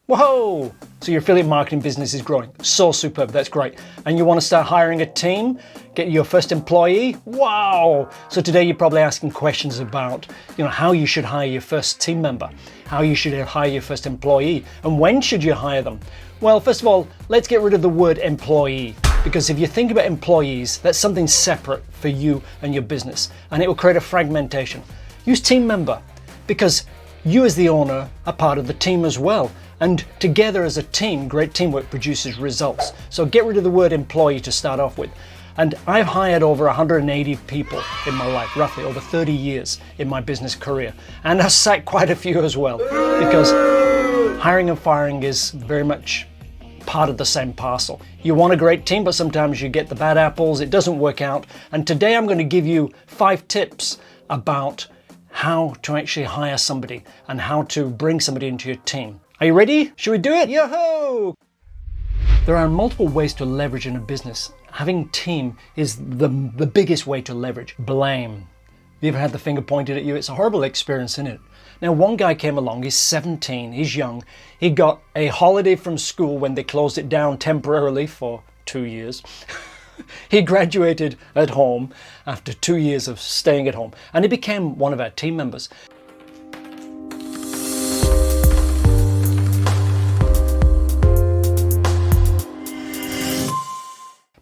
Whoa! So your affiliate marketing business is growing. So superb, that's great. And you want to start hiring a team, get your first employee? Wow! So today you're probably asking questions about, how you should hire your first team member, how you should hire your first employee, and when should you hire them? Well, first of all, let's get rid of the word employee, because if you think about employees, that's something separate for you and your business, and it will create a fragmentation. Use team member, because you as the owner are part of the team as well. And together as a team, great teamwork produces results. So get rid of the word employee to start off with. And I've hired over 180 people in my life, roughly over 30 years in my business career. And I've sacked quite a few as well, because hiring and firing is very much part of the same parcel. You want a great team, but sometimes you get the bad apples, it doesn't work out. And today I'm going to give you 5 tips about how to actually hire somebody and how to bring somebody into your team. Are you ready? Should we do it? Yo-ho! There are multiple ways to leverage in a business. Having team is the biggest way to leverage. Blame. You ever had the finger pointed at you? It's a horrible experience, isn't it? Now, one guy came along, he's 17, he's young. He got a holiday from school when they closed it down temporarily for 2 years. He graduated at home after 2 years of staying at home, and he became one of our team members.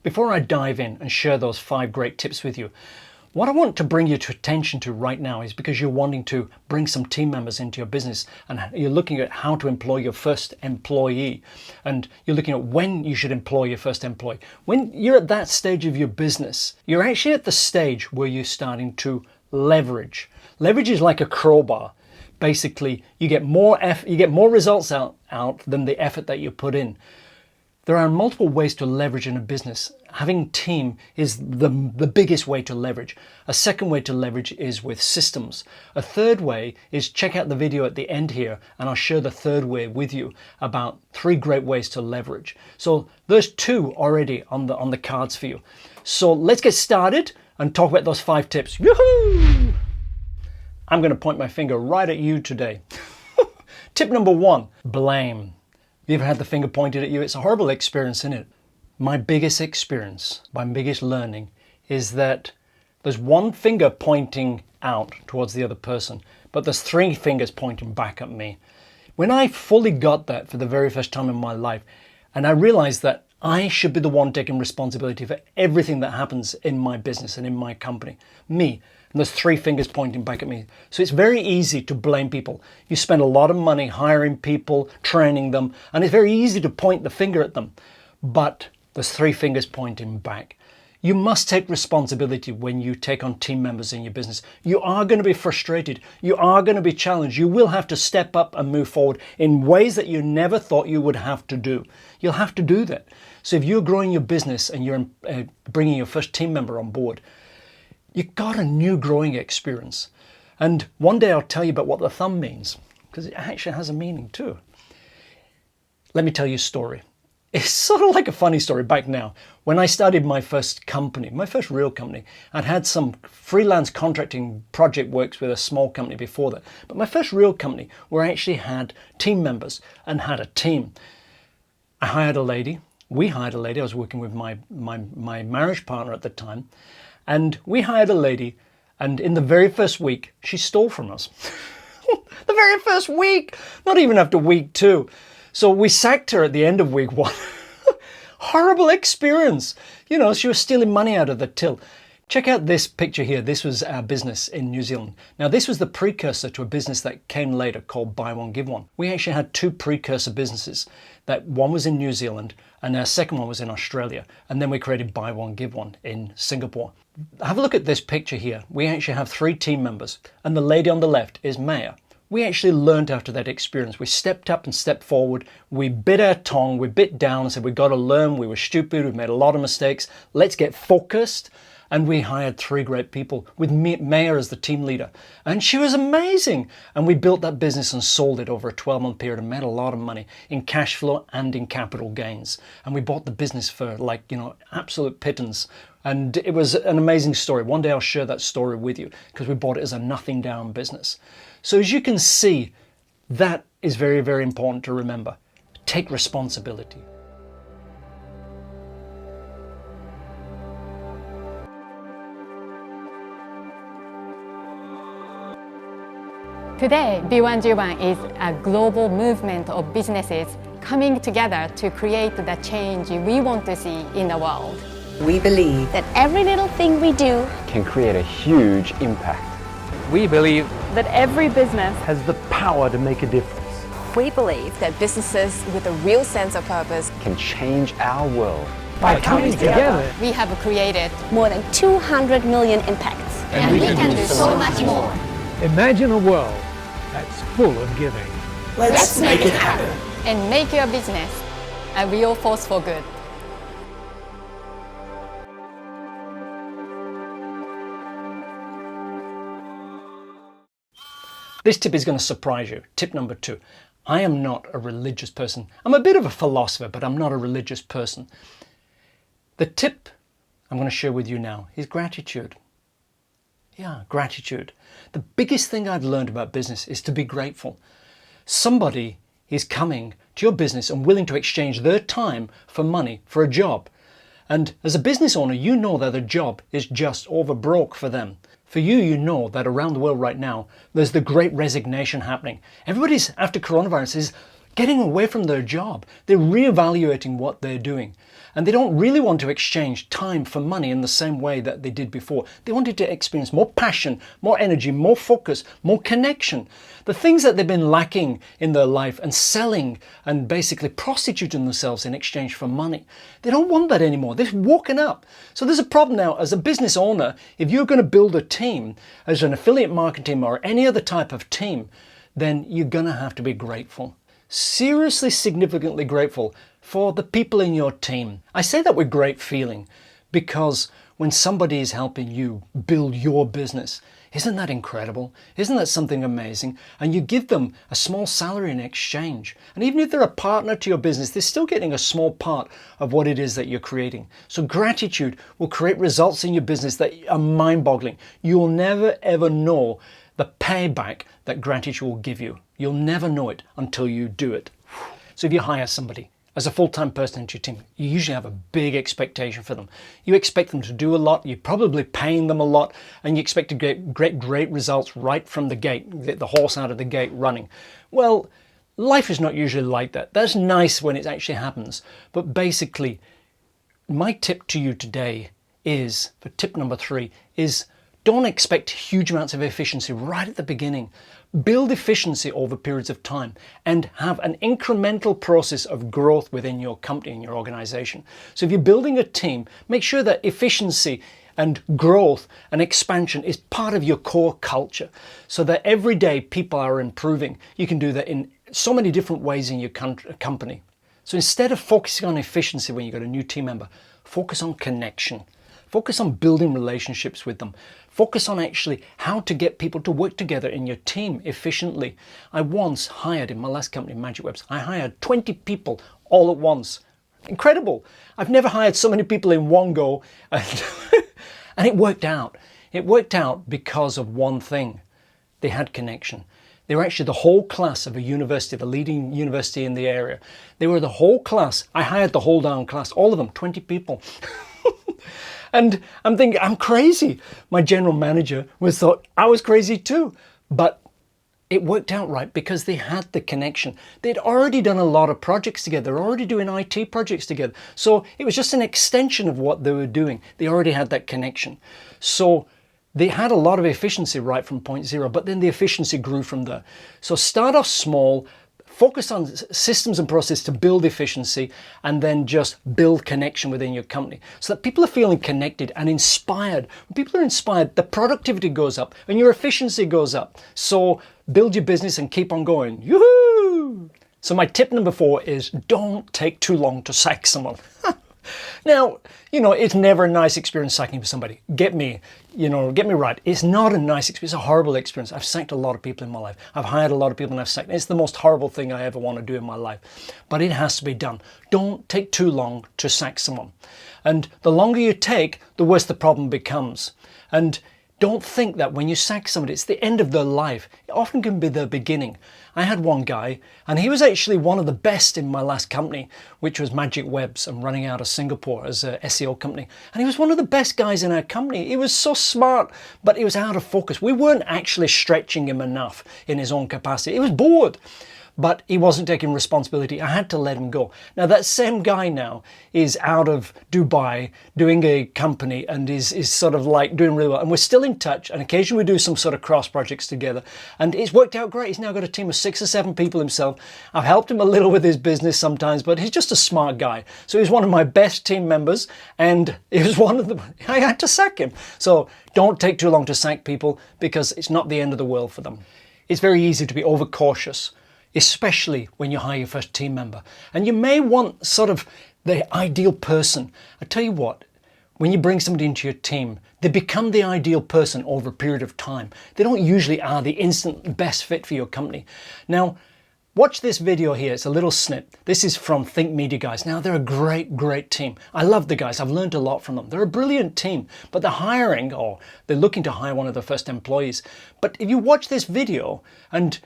Before I dive in and share those 5 great tips with you, what I want to bring you to attention to right now is because you're wanting to bring some team members into your business and you're looking at how to employ your first employee, and you're looking at when you should employ your first employee. When you're at that stage of your business, you're actually at the stage where you're starting to leverage. Leverage is like a crowbar. Basically, you get more results out than the effort that you put in. There are multiple ways to leverage in a business. Having team is the biggest way to leverage. A second way to leverage is with systems. A third way is check out the video at the end here, and I'll share the third way with you about 3 great ways to leverage. So there's 2 already on the cards for you. So let's get started and talk about those 5 tips. Yoo-hoo! I'm going to point my finger right at you today. Tip number 1, blame. You ever had the finger pointed at you? It's a horrible experience, isn't it? My biggest experience, my biggest learning is that there's one finger pointing out towards the other person, but there's 3 fingers pointing back at me. When I fully got that for the very first time in my life, and I realized that I should be the one taking responsibility for everything that happens in my business and in my company, me. And there's 3 fingers pointing back at me. So it's very easy to blame people. You spend a lot of money hiring people, training them, and it's very easy to point the finger at them. But there's 3 fingers pointing back. You must take responsibility when you take on team members in your business. You are going to be frustrated. You are going to be challenged. You will have to step up and move forward in ways that you never thought you would have to do. You'll have to do that. So if you're growing your business and you're bringing your first team member on board, you got a new growing experience. And one day I'll tell you about what the thumb means, because it actually has a meaning too. Let me tell you a story. It's sort of like a funny story back now. When I started my first company, my first real company, I'd had some freelance contracting project works with a small company before that. But my first real company, where I actually had team members and had a team. I hired a lady. We hired a lady. I was working with my marriage partner at the time. And we hired a lady, and in the very first week, she stole from us. The very first week, not even after week 2. So we sacked her at the end of week 1. Horrible experience. She was stealing money out of the till. Check out this picture here. This was our business in New Zealand. Now, this was the precursor to a business that came later called Buy One, Give One. We actually had 2 precursor businesses. That one was in New Zealand, and our second one was in Australia. And then we created Buy One, Give One in Singapore. Have a look at this picture here. We actually have 3 team members, and the lady on the left is Maya. We actually learned after that experience. We stepped up and stepped forward. We bit our tongue, we bit down and said, we've got to learn. We were stupid, we made a lot of mistakes. Let's get focused. And we hired 3 great people with Maya as the team leader. And she was amazing. And we built that business and sold it over a 12-month period and made a lot of money in cash flow and in capital gains. And we bought the business for absolute pittance. And it was an amazing story. One day I'll share that story with you because we bought it as a nothing down business. So as you can see, that is very, very important to remember. take responsibility. Today, B1G1 is a global movement of businesses coming together to create the change we want to see in the world. We believe that every little thing we do can create a huge impact. We believe that every business has the power to make a difference. We believe that businesses with a real sense of purpose can change our world. By coming together, we have created more than 200 million impacts. And we can do so much more. Imagine a world that's full of giving. let's make it happen. And make your business a real force for good. This tip is going to surprise you. Tip number 2. I am not a religious person. I'm a bit of a philosopher, but I'm not a religious person. The tip I'm going to share with you now is gratitude. Yeah, gratitude. The biggest thing I've learned about business is to be grateful. Somebody is coming to your business and willing to exchange their time for money for a job. And as a business owner, you know that the job is just over broke for them. For you, you know that around the world right now, there's the great resignation happening. Everybody's, after coronavirus, is getting away from their job. They're reevaluating what they're doing. And they don't really want to exchange time for money in the same way that they did before. They wanted to experience more passion, more energy, more focus, more connection. The things that they've been lacking in their life and selling and basically prostituting themselves in exchange for money. They don't want that anymore. They've woken up. So there's a problem now as a business owner. If you're going to build a team as an affiliate marketing team or any other type of team, then you're going to have to be grateful. Seriously, significantly grateful for the people in your team. I say that with great feeling because when somebody is helping you build your business, isn't that incredible? Isn't that something amazing? And you give them a small salary in exchange. And even if they're a partner to your business, they're still getting a small part of what it is that you're creating. So gratitude will create results in your business that are mind-boggling. You'll never ever know the payback that gratitude will give you. You'll never know it until you do it. So if you hire somebody as a full-time person into your team, you usually have a big expectation for them. You expect them to do a lot, you're probably paying them a lot, and you expect to get great results right from the gate, get the horse out of the gate running. Well, life is not usually like that. That's nice when it actually happens. But basically, my tip to you today is, for tip number 3, is don't expect huge amounts of efficiency right at the beginning. Build efficiency over periods of time and have an incremental process of growth within your company and your organization. So if you're building a team, make sure that efficiency and growth and expansion is part of your core culture so that every day people are improving. You can do that in so many different ways in your company. So instead of focusing on efficiency when you've got a new team member, focus on connection. Focus on building relationships with them. Focus on actually how to get people to work together in your team efficiently. I once hired, in my last company, Magic Webs, I hired 20 people all at once. Incredible. I've never hired so many people in one go. And it worked out. It worked out because of one thing. They had connection. They were actually the whole class of a university, the leading university in the area. They were the whole class. I hired the whole darn class, all of them, 20 people. And I'm thinking, I'm crazy. My general manager thought I was crazy too. But it worked out right because they had the connection. They'd already done a lot of projects together. They're already doing IT projects together. So it was just an extension of what they were doing. They already had that connection. So they had a lot of efficiency right from point zero, but then the efficiency grew from there. So start off small, focus on systems and process to build efficiency, and then just build connection within your company so that people are feeling connected and inspired. When people are inspired, the productivity goes up and your efficiency goes up. So build your business and keep on going. Yoo-hoo! So my tip number 4 is don't take too long to sack someone. Now, it's never a nice experience sacking for somebody. Get me right. It's not a nice experience. It's a horrible experience. I've sacked a lot of people in my life. I've hired a lot of people and I've sacked. It's the most horrible thing I ever want to do in my life. But it has to be done. Don't take too long to sack someone. And the longer you take, the worse the problem becomes. And Don't think that when you sack somebody, it's the end of their life. It often can be their beginning. I had one guy, and he was actually one of the best in my last company, which was Magic Webs. I'm running out of Singapore as a SEO company. And he was one of the best guys in our company. He was so smart, but he was out of focus. We weren't actually stretching him enough in his own capacity. He was bored, but he wasn't taking responsibility. I had to let him go. Now that same guy now is out of Dubai doing a company and is sort of like doing really well. And we're still in touch, and occasionally we do some sort of cross projects together, and it's worked out great. He's now got a team of 6 or 7 people himself. I've helped him a little with his business sometimes, but he's just a smart guy. So he's one of my best team members, and he was one of them. I had to sack him. So don't take too long to sack people, because it's not the end of the world for them. It's very easy to be overcautious, especially when you hire your first team member. And you may want sort of the ideal person. I tell you what, when you bring somebody into your team, they become the ideal person over a period of time. They don't usually are the instant best fit for your company. Now, watch this video here. It's a little snip. This is from Think Media guys. Now, they're a great team. I love the guys. I've learned a lot from them. They're a brilliant team, but they're hiring, or they're looking to hire one of their first employees. But if you watch this video, and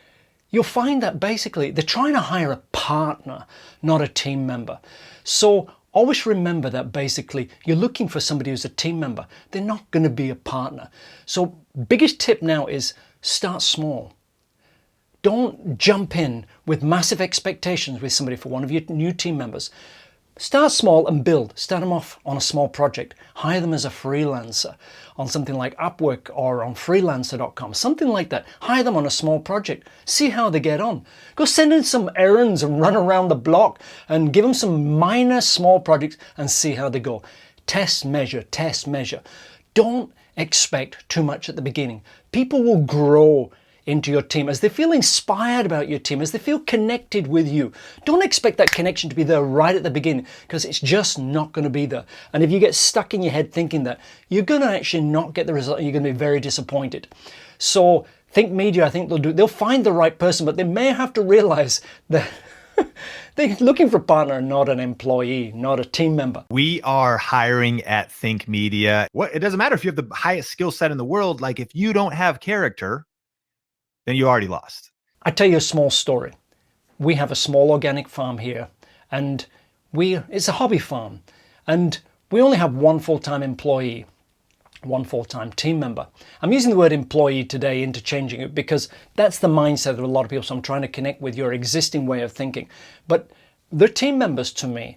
you'll find that basically they're trying to hire a partner, not a team member. So always remember that basically you're looking for somebody who's a team member. They're not going to be a partner. So biggest tip now is start small. Don't jump in with massive expectations with somebody for one of your new team members. Start small and build. Start them off on a small project. Hire them as a freelancer on something like Upwork or on freelancer.com, something like that. Hire them on a small project. See how they get on. Go send in some errands and run around the block and give them some minor small projects and see how they go. Test, measure, test, measure. Don't expect too much at the beginning. People will grow into your team as they feel inspired about your team, as they feel connected with you. Don't expect that connection to be there right at the beginning, because it's just not going to be there. And if you get stuck in your head thinking that, you're going to actually not get the result, and you're going to be very disappointed. So Think Media, I think they'll find the right person, but they may have to realize that they're looking for a partner, not an employee, not a team member. We are hiring at Think Media. It doesn't matter if you have the highest skill set in the world. Like, if you don't have character, then you already lost. I tell you a small story. We have a small organic farm here, and it's a hobby farm, and we only have one full-time employee, one full-time team member. I'm using the word employee today, interchanging it, because that's the mindset of a lot of people. So I'm trying to connect with your existing way of thinking, but they're team members to me.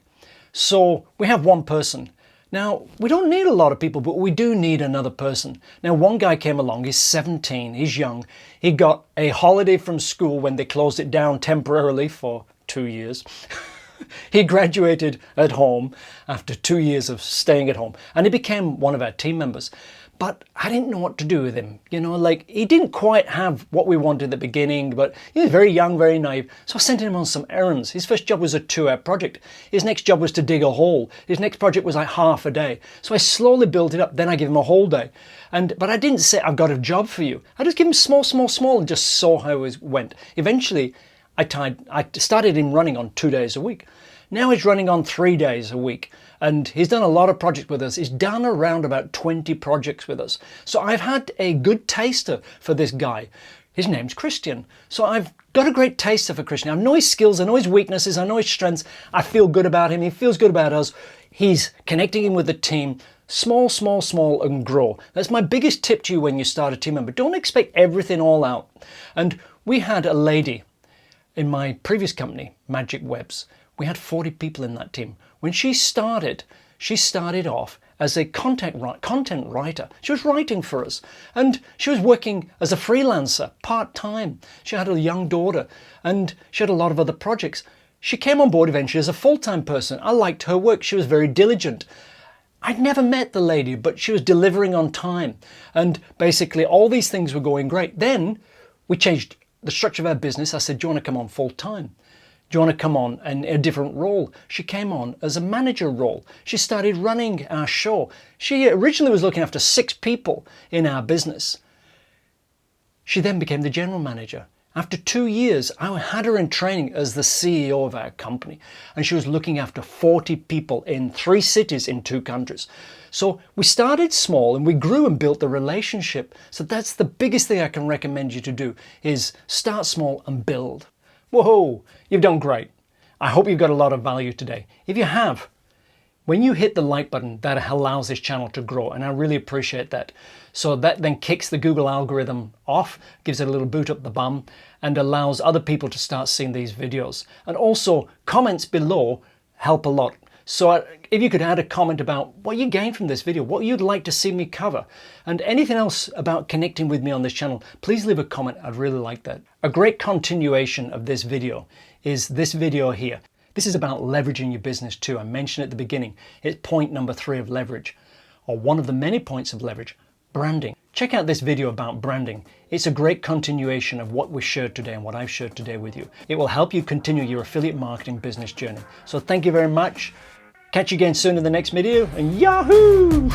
So we have one person. Now, we don't need a lot of people, but we do need another person. Now, one guy came along, he's 17, he's young. He got a holiday from school when they closed it down temporarily for 2 years. He graduated at home after 2 years of staying at home, and he became one of our team members. But I didn't know what to do with him. You know, like, he didn't quite have what we wanted at the beginning, but he was very young, very naive. So I sent him on some errands. His first job was a 2-hour project. His next job was to dig a hole. His next project was like half a day. So I slowly built it up. Then I gave him a whole day. But I didn't say, I've got a job for you. I just gave him small, and just saw how it went. Eventually, I started him running on 2 days a week. Now he's running on 3 days a week. And he's done a lot of projects with us. He's done around about 20 projects with us. So I've had a good taster for this guy. His name's Christian. So I've got a great taster for Christian. I know his skills, I know his weaknesses, I know his strengths. I feel good about him. He feels good about us. He's connecting him with the team. Small, and grow. That's my biggest tip to you when you start a team member. Don't expect everything all out. And we had a lady in my previous company, Magic Webs. We had 40 people in that team. When she started off as a content writer. She was writing for us, and she was working as a freelancer part-time. She had a young daughter, and she had a lot of other projects. She came on board eventually as a full-time person. I liked her work. She was very diligent. I'd never met the lady, but she was delivering on time, and basically all these things were going great. Then we changed the structure of our business. I said, do you want to come on full-time? Do you want to come on in a different role? She came on as a manager role. She started running our show. She originally was looking after 6 people in our business. She then became the general manager. After 2 years, I had her in training as the CEO of our company, and she was looking after 40 people in 3 cities in 2 countries. So we started small and we grew and built the relationship. So that's the biggest thing I can recommend you to do, is start small and build. Whoa, you've done great. I hope you've got a lot of value today. If you have, when you hit the like button, that allows this channel to grow, and I really appreciate that. So that then kicks the Google algorithm off, gives it a little boot up the bum, and allows other people to start seeing these videos. And also, comments below help a lot. So if you could add a comment about what you gained from this video, what you'd like to see me cover, and anything else about connecting with me on this channel, please leave a comment. I'd really like that. A great continuation of this video is this video here. This is about leveraging your business too. I mentioned at the beginning, it's point number 3 of leverage, or one of the many points of leverage, branding. Check out this video about branding. It's a great continuation of what we shared today and what I've shared today with you. It will help you continue your affiliate marketing business journey. So thank you very much. Catch you again soon in the next video, and yahoo!